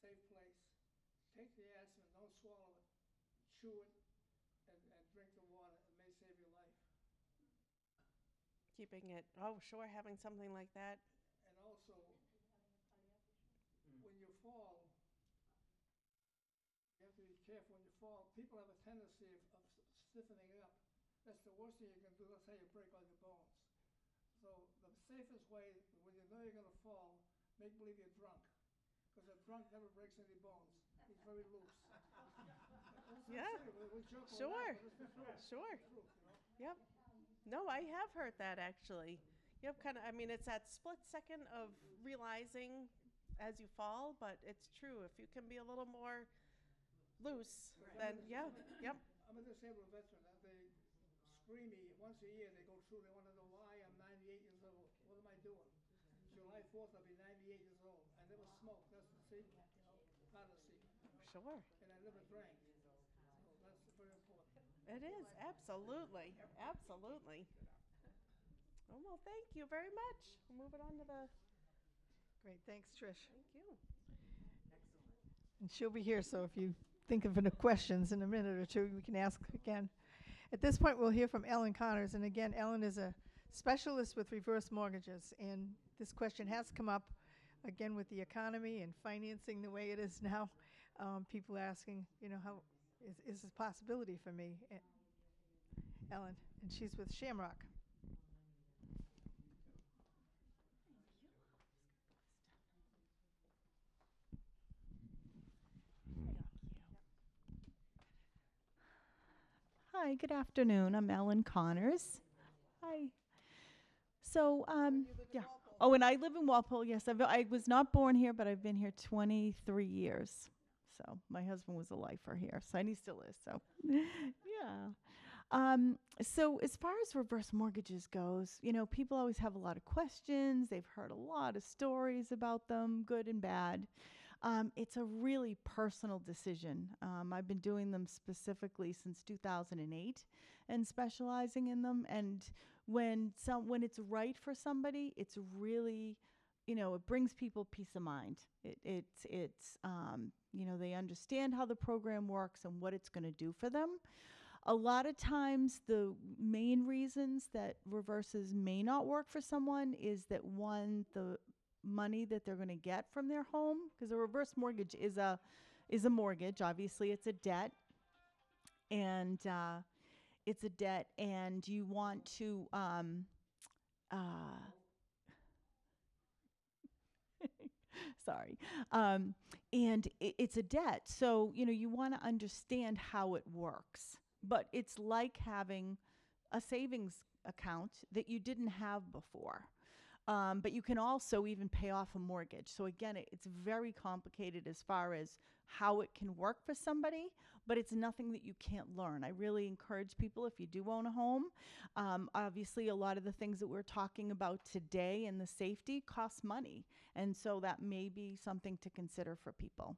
safe place. Take the aspirin, don't swallow it, chew it, and drink the water. It may save your life. Keeping it. Oh, sure. Having something like that. And also, when you fall, you have to be careful when you fall. People have a tendency of stiffening up. That's the worst thing you can do. That's how you break all your bones. So the safest way, when you know you're going to fall, make believe you're drunk. Because a drunk never breaks any bones. He's very loose. Yeah. We joke Sure. around, but it's the truth. Sure. It's the truth, Yep. No, I have heard that actually. Yep, kind of. I mean, it's that split second of realizing as you fall, but it's true. If you can be a little more loose, then yeah. Yep. I'm a disabled veteran. They screen me once a year. They go through. They want to know why I'm 98 years old. What am I doing? July 4th, I'll be 98 years old. I never smoked. That's the secret, part of the secret. Sure. And I never drank. So that's very important. It is, absolutely, absolutely. Oh, well, thank you very much. We'll move it on to the, Great, thanks, Trish. thank you. And she'll be here, so if you think of any questions in a minute or two, we can ask again. At this point, we'll hear from Ellen Connors. And again, Ellen is a specialist with reverse mortgages. And this question has come up, again, with the economy and financing the way it is now. People asking, how is this a possibility for me? Ellen, and she's with Shamrock. Hi, good afternoon. I'm Ellen Connors. Hi. So, yeah. Oh, and I live in Walpole. Yes, I was not born here, but I've been here 23 years. So my husband was a lifer here, so and he still is. So, yeah. So as far as reverse mortgages goes, people always have a lot of questions. They've heard a lot of stories about them, good and bad. It's a really personal decision. I've been doing them specifically since 2008 and specializing in them. And when it's right for somebody, it's really, it brings people peace of mind. They understand how the program works and what it's going to do for them. A lot of times the main reasons that reverses may not work for someone is that, one, the money that they're going to get from their home, because a reverse mortgage is a mortgage. Obviously, it's a debt, and you want to sorry, and it's a debt. So you want to understand how it works, but it's like having a savings account that you didn't have before. But you can also even pay off a mortgage. So again, it's very complicated as far as how it can work for somebody, but it's nothing that you can't learn. I really encourage people, if you do own a home, obviously a lot of the things that we're talking about today and the safety costs money. And so that may be something to consider for people.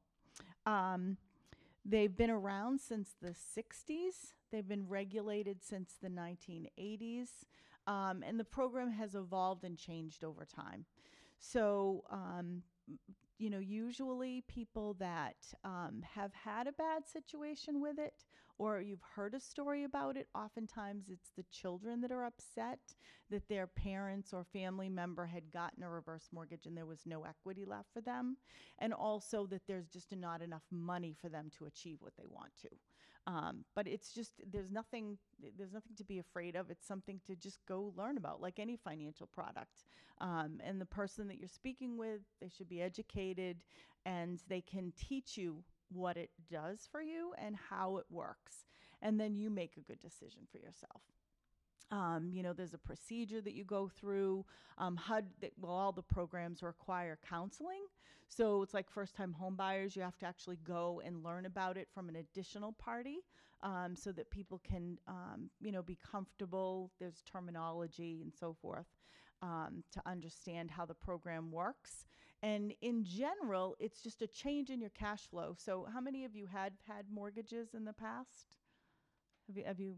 They've been around since the 60s. They've been regulated since the 1980s. And the program has evolved and changed over time. So, usually people that have had a bad situation with it, or you've heard a story about it, oftentimes it's the children that are upset that their parents or family member had gotten a reverse mortgage and there was no equity left for them, and also that there's just not enough money for them to achieve what they want to. But it's just, there's nothing to be afraid of. It's something to just go learn about, like any financial product. And the person that you're speaking with, they should be educated, and they can teach you what it does for you and how it works. And then you make a good decision for yourself. There's a procedure that you go through. All the programs require counseling. So it's like first-time home buyers, you have to actually go and learn about it from an additional party, so that people can, be comfortable. There's terminology and so forth, to understand how the program works. And in general, it's just a change in your cash flow. So how many of you had mortgages in the past? Have you,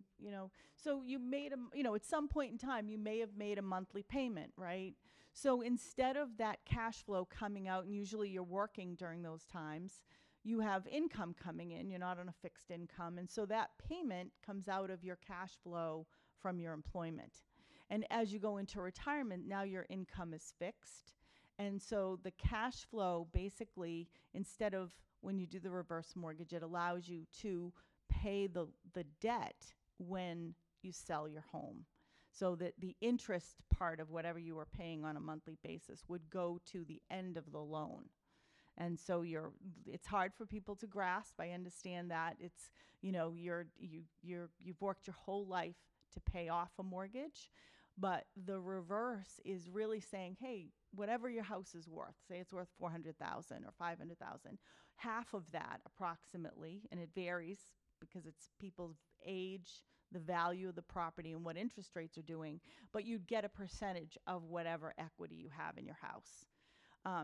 so you made at some point in time, you may have made a monthly payment, right? So instead of that cash flow coming out, and usually you're working during those times, you have income coming in, you're not on a fixed income. And so that payment comes out of your cash flow from your employment. And as you go into retirement, now your income is fixed. And so the cash flow, basically, instead of when you do the reverse mortgage, it allows you to pay the debt when you sell your home, so that the interest part of whatever you were paying on a monthly basis would go to the end of the loan. And so it's hard for people to grasp. I understand that. It's, you've worked your whole life to pay off a mortgage, but the reverse is really saying, hey, whatever your house is worth, say it's worth $400,000 or $500,000, half of that approximately, and it varies because it's people's age, the value of the property, and what interest rates are doing, but you'd get a percentage of whatever equity you have in your house.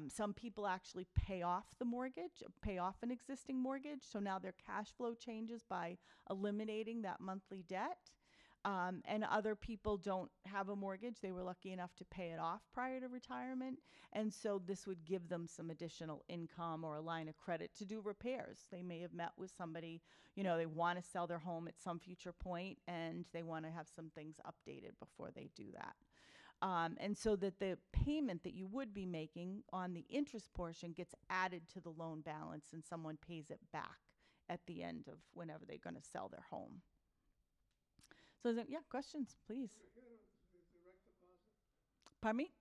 Some people actually pay off the mortgage, pay off an existing mortgage, so now their cash flow changes by eliminating that monthly debt. And other people don't have a mortgage. They were lucky enough to pay it off prior to retirement. And so this would give them some additional income or a line of credit to do repairs. They may have met with somebody, they want to sell their home at some future point and they want to have some things updated before they do that. And so that the payment that you would be making on the interest portion gets added to the loan balance and someone pays it back at the end of whenever they're going to sell their home. So, questions, please. The direct deposit, Pardon me?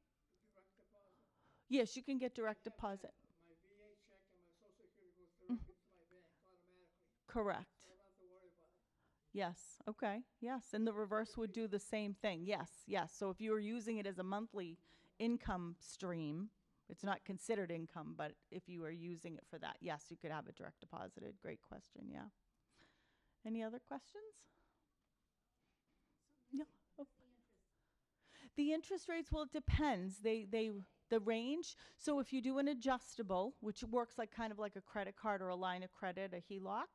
direct deposit. Yes, you can get direct I have deposit. that. My VA check and my social security goes directly to my bank automatically. Correct. I don't have to worry about it. Yes. Okay. Yes. And the reverse would do the same thing. Yes. Yes. So if you were using it as a monthly income stream, it's not considered income, but if you were using it for that, yes, you could have it direct deposited. Great question. Yeah. Any other questions? No. Oh. The interest rates, well, it depends. The range. So if you do an adjustable, which works like kind of like a credit card or a line of credit, a HELOC,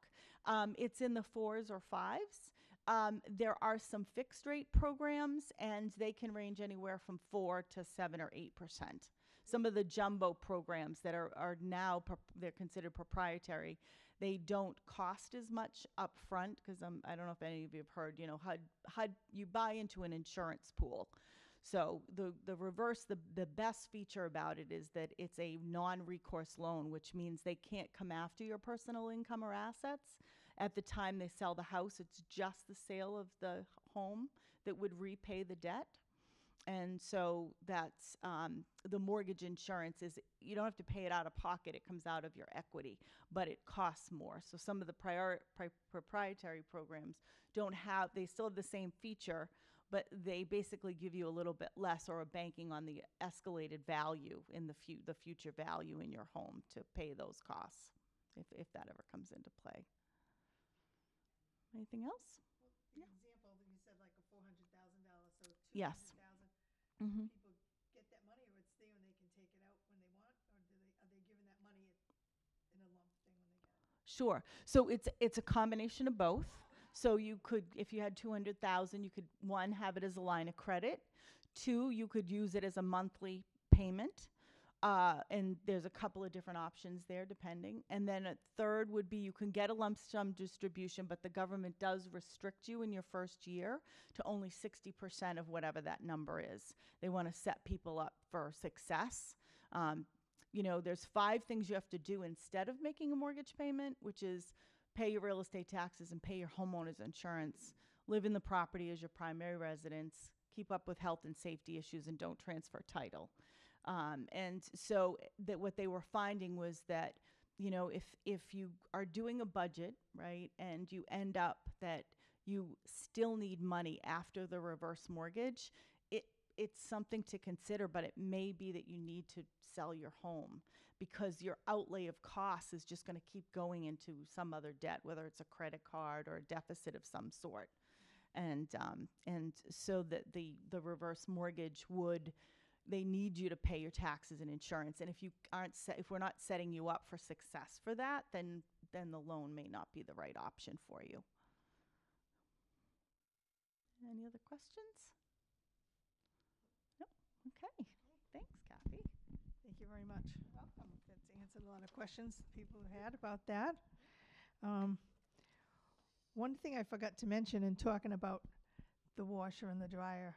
it's in the 4s or 5s. There are some fixed rate programs, and they can range anywhere from 4 to 7 or 8%. Some of the jumbo programs that are now they're considered proprietary. They don't cost as much up front because I don't know if any of you have heard, HUD, you buy into an insurance pool. So the reverse, the best feature about it is that it's a non-recourse loan, which means they can't come after your personal income or assets at the time they sell the house. It's just the sale of the home that would repay the debt. And so that's the mortgage insurance is you don't have to pay it out of pocket. It comes out of your equity, but it costs more. So some of the proprietary programs they still have the same feature, but they basically give you a little bit less or a banking on the escalated value in the future value in your home to pay those costs if that ever comes into play. Anything else? The example that you said, like a $400,000, so $200,000. Yes. Mm-hmm. People get that money, or it's there and they can take it out when they want, or are they given that money in a lump thing when they get it? Sure. So it's a combination of both. So you could, if you had 200,000, you could, one, have it as a line of credit. Two, you could use it as a monthly payment. And there's a couple of different options there depending. And then a third would be you can get a lump sum distribution, but the government does restrict you in your first year to only 60% of whatever that number is. They want to set people up for success. There's 5 things you have to do instead of making a mortgage payment, which is pay your real estate taxes and pay your homeowner's insurance, live in the property as your primary residence, keep up with health and safety issues, and don't transfer title. And so that what they were finding was that, if you are doing a budget, right, and you end up that you still need money after the reverse mortgage, it's something to consider, but it may be that you need to sell your home because your outlay of costs is just going to keep going into some other debt, whether it's a credit card or a deficit of some sort. And so that the reverse mortgage they need you to pay your taxes and insurance. And if you if we're not setting you up for success for that, then the loan may not be the right option for you. Any other questions? No? Okay. Thanks, Kathy. Thank you very much. Welcome. That's answered a lot of questions people had about that. One thing I forgot to mention in talking about the washer and the dryer.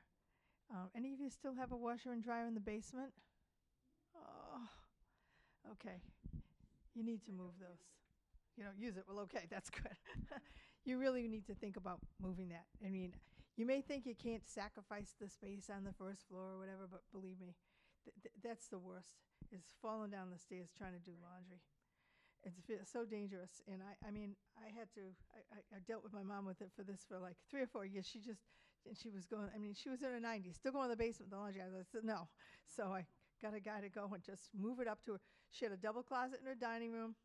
Any of you still have a washer and dryer in the basement? Oh, okay. You need to move those. You don't use it. Well, okay, that's good. You really need to think about moving that. I mean, you may think you can't sacrifice the space on the first floor or whatever, but believe me, that's the worst, is falling down the stairs trying to do laundry. It's so dangerous. And I dealt with my mom with it for like 3 or 4 years. She was in her 90s, still going to the basement with the laundry. I said, no. So I got a guy to go and just move it up to her. She had a double closet in her dining room,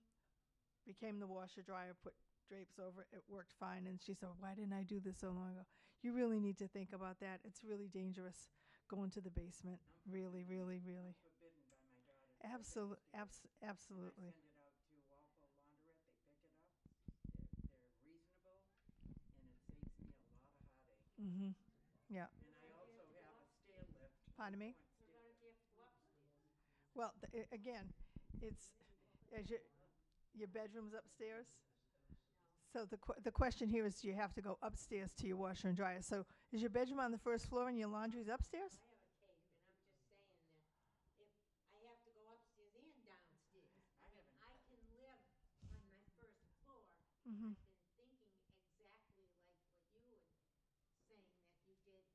became the washer dryer, put drapes over it. It worked fine. And she said, why didn't I do this so long ago? You really need to think about that. It's really dangerous going to the basement. Really, really, really. Forbidden by my daughter's Absolutely, I absolutely. send it out to Walpole Laundrette, they pick it up. They're reasonable, and it saves me a lot of heartache. Mm-hmm. Yeah. And I also have a stair lift. Pardon me? What about if you have to go upstairs? Well, again, it's as your bedroom's upstairs. So the question here is, do you have to go upstairs to your washer and dryer? So is your bedroom on the first floor and your laundry's upstairs? I have a cave, and I'm just saying that if I have to go upstairs and downstairs, I haven't- I can live on my first floor. Mm-hmm. I've been thinking exactly like what you were saying that you did.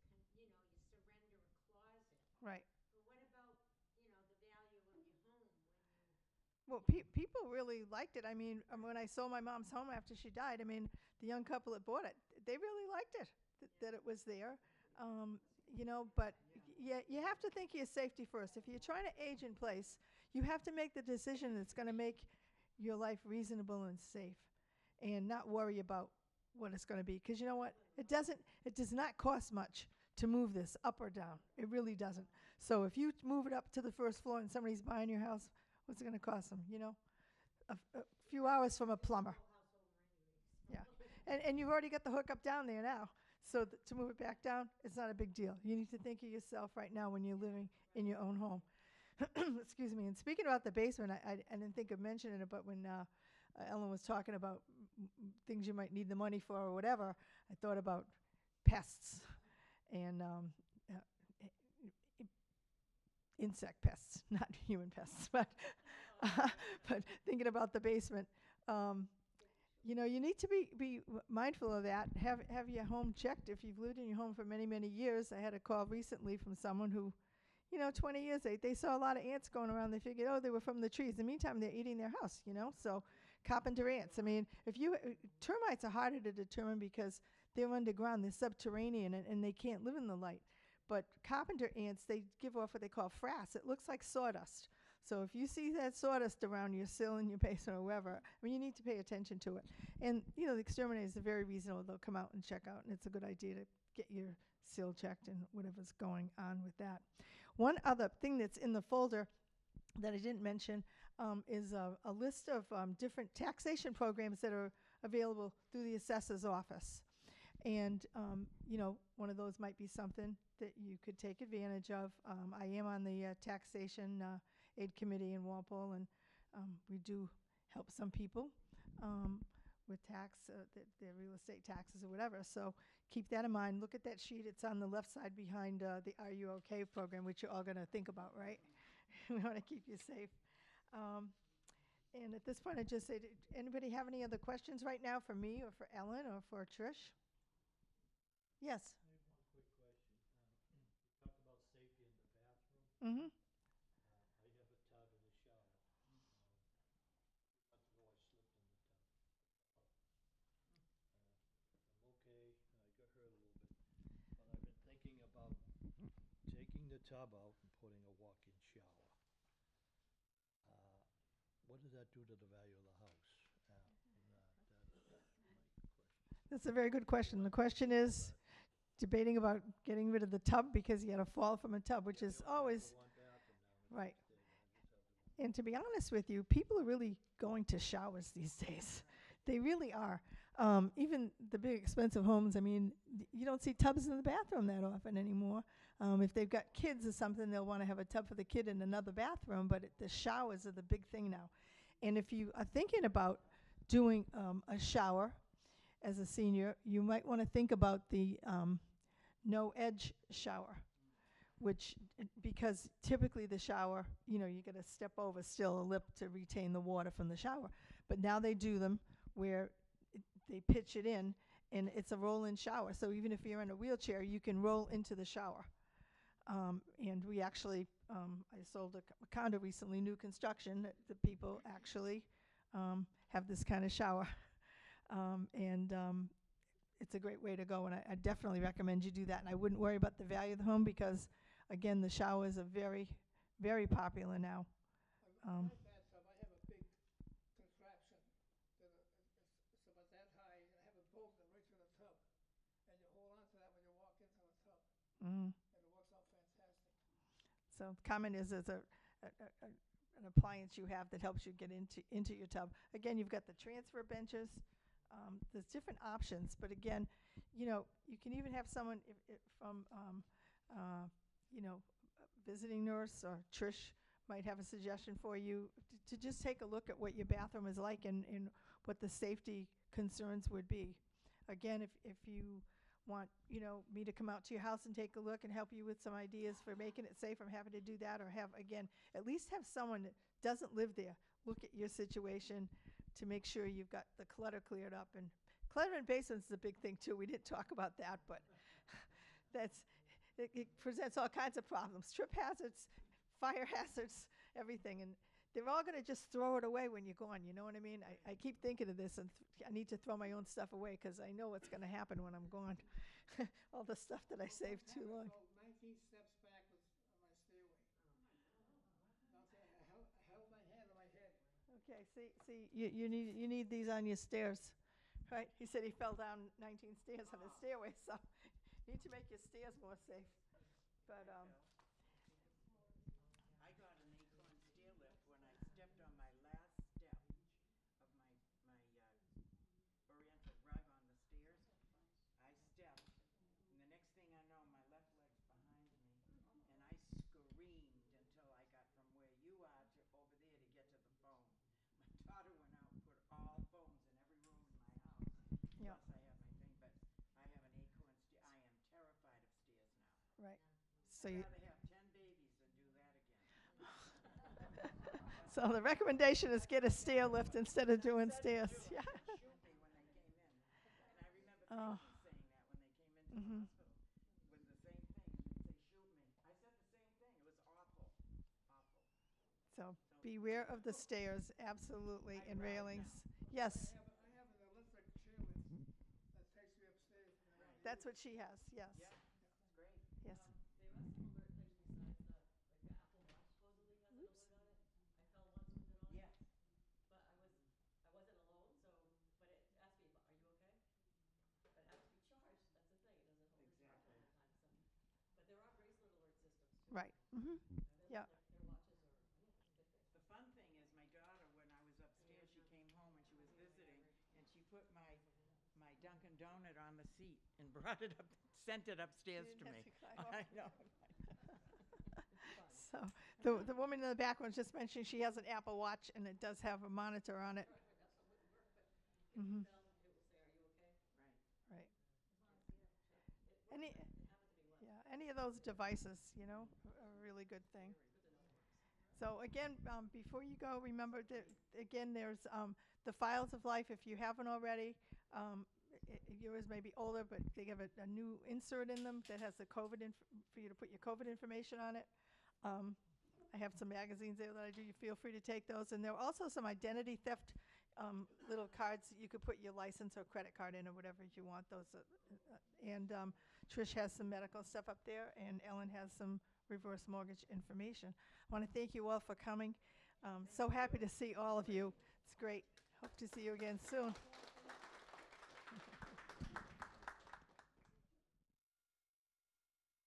You surrender a closet. Right. But what about, the value of your home when you? Well, people really liked it. I mean, when I sold my mom's home after she died, I mean, the young couple that bought it, they really liked it, that it was there. But you have to think of your safety first. If you're trying to age in place, you have to make the decision that's going to make your life reasonable and safe, and not worry about what it's going to be. Because you know what? It does not cost much to move this up or down. It really doesn't. So if you move it up to the first floor and somebody's buying your house, what's it going to cost them? A few hours from a plumber. Yeah. And you've already got the hookup down there now. So to move it back down, it's not a big deal. You need to think of yourself right now when you're living in your own home. Excuse me. And speaking about the basement, I didn't think of mentioning it, but when Ellen was talking about things you might need the money for or whatever, I thought about pests and insect pests, not human pests, but but thinking about the basement. You need to be mindful of that. Have your home checked. If you've lived in your home for many, many years, I had a call recently from someone who, 20 years, they saw a lot of ants going around. They figured, they were from the trees. In the meantime, they're eating their house, So carpenter ants. I mean, termites are harder to determine because they're underground. They're subterranean, and they can't live in the light. But carpenter ants, they give off what they call frass. It looks like sawdust. So if you see that sawdust around your sill in your basement or wherever, you need to pay attention to it. And, the exterminators are very reasonable. They'll come out and check out, and it's a good idea to get your sill checked and whatever's going on with that. One other thing that's in the folder that I didn't mention is a list of different taxation programs that are available through the assessor's office. And, one of those might be something that you could take advantage of. I am on the taxation aid committee in Walpole, and we do help some people with their real estate taxes or whatever. So keep that in mind. Look at that sheet. It's on the left side behind the Are You OK program, which you're all going to think about, right? We want to keep you safe. And at this point, I just say, anybody have any other questions right now for me or for Ellen or for Trish? Yes. I have one quick question. You talked about safety in the bathroom. Mm-hmm. I have a tub and a shower. Months ago, I slipped in the tub. I'm okay. I got hurt a little bit. But I've been thinking about taking the tub out and putting a walk-in shower. What does that do to the value of the house? That's my question. That's a very good question. The question is debating about getting rid of the tub because you had a fall from a tub, which is always One bathroom now. right. And to be honest with you, people are really going to showers these days. They really are. Even the big expensive homes, you don't see tubs in the bathroom that often anymore. If they've got kids or something, they'll want to have a tub for the kid in another bathroom, but the showers are the big thing now. And if you are thinking about doing a shower as a senior, you might want to think about the no-edge shower, which, because typically the shower, you got to step over still a lip to retain the water from the shower. But now they do them where they pitch it in, and it's a roll-in shower. So even if you're in a wheelchair, you can roll into the shower. And we actually, I sold a condo recently, new construction, that the people actually have this kind of shower. It's a great way to go, and I definitely recommend you do that. And I wouldn't worry about the value of the home because, again, the showers are very, very popular now. My bathtub, I have a big contraption that it's about that high. I have a bolt that right through the tub, and you hold on to that when you walk into the tub, Mm. and it works out fantastic. So comment is, it's a an appliance you have that helps you get into your tub. Again, you've got the transfer benches. There's different options, but again, you know, you can even have someone from, you know, a visiting nurse or Trish might have a suggestion for you to just take a look at what your bathroom is like and what the safety concerns would be. Again, if you want, you know, me to come out to your house and take a look and help you with some ideas for making it safe, I'm happy to do that. Or have, again, at least have someone that doesn't live there look at your situation to make sure you've got the clutter cleared up. And clutter in basements is a big thing too. We didn't talk about that, but it presents all kinds of problems. Trip hazards, fire hazards, everything. And they're all going to just throw it away when you're gone. You know what I mean? I keep thinking of this, and I need to throw my own stuff away because I know what's going to happen when I'm gone. All the stuff that I saved too long. About 19 steps backwards on my stairway. I held my hand on my head. Okay, see, you need these on your stairs, right? He said he fell down 19 stairs on his stairway, so you need to make your stairs more safe. But I got an Acorn stair lift when I stepped on my last step of my oriental rug on the stairs. I stepped, and the next thing I know, my left leg's behind me, and I screamed until I got from where you are to over there to get to the phone. My daughter went out and put all phones in every room in my house. Yeah. Plus, I have my thing, but I have an Acorn stair. I am terrified of stairs now. right. So I'd you, rather have 10 babies than do that again. so the recommendation is get a stair lift instead of doing stairs. Yeah. Shoot me when they came in. And I remember Oh. patients saying that when they came into Mhm. the hospital with the same thing. They'd say, shoot me. I said the same thing. It was awful. Awful. So beware of the stairs, absolutely, and railings. I Yes, have an electric chair lift that takes me upstairs. And around. that's what she has. Yes, Yeah, it's great. yes. They have some alert things besides like the Apple Watch supposedly has an alert on it. I fell once with it on, Yes. but I wasn't alone, so but it asked me, are you okay? But it has to be charged. That's the thing. It doesn't hold its charge all the time. So, but there are bracelet alert systems too. Right. Mm-hmm. They're- Yeah. Their watches are a good thing. The fun thing is my daughter, when I was upstairs, she came home and she was visiting, and she put my Dunkin' Donut on the seat and brought it up, sent it upstairs She to didn't me. have to climb up. I know. So the woman in the back was just mentioning she has an Apple Watch and it does have a monitor on it. Mm-hmm. Fell, it will say, are you okay? Right. Right. It Any, happened to me once. yeah, any of those devices, you know, are a really good thing. So again, before you go, remember that again, there's the Files of Life. If you haven't already, yours may be older, but they have a new insert in them that has the COVID for you to put your COVID information on it. I have some magazines there that I do. You feel free to take those. And there are also some identity theft little cards that you could put your license or credit card in or whatever you want. Those, and Trish has some medical stuff up there, and Ellen has some reverse mortgage information. I want to thank you all for coming. So happy to see all of you. It's great. Hope to see you again soon.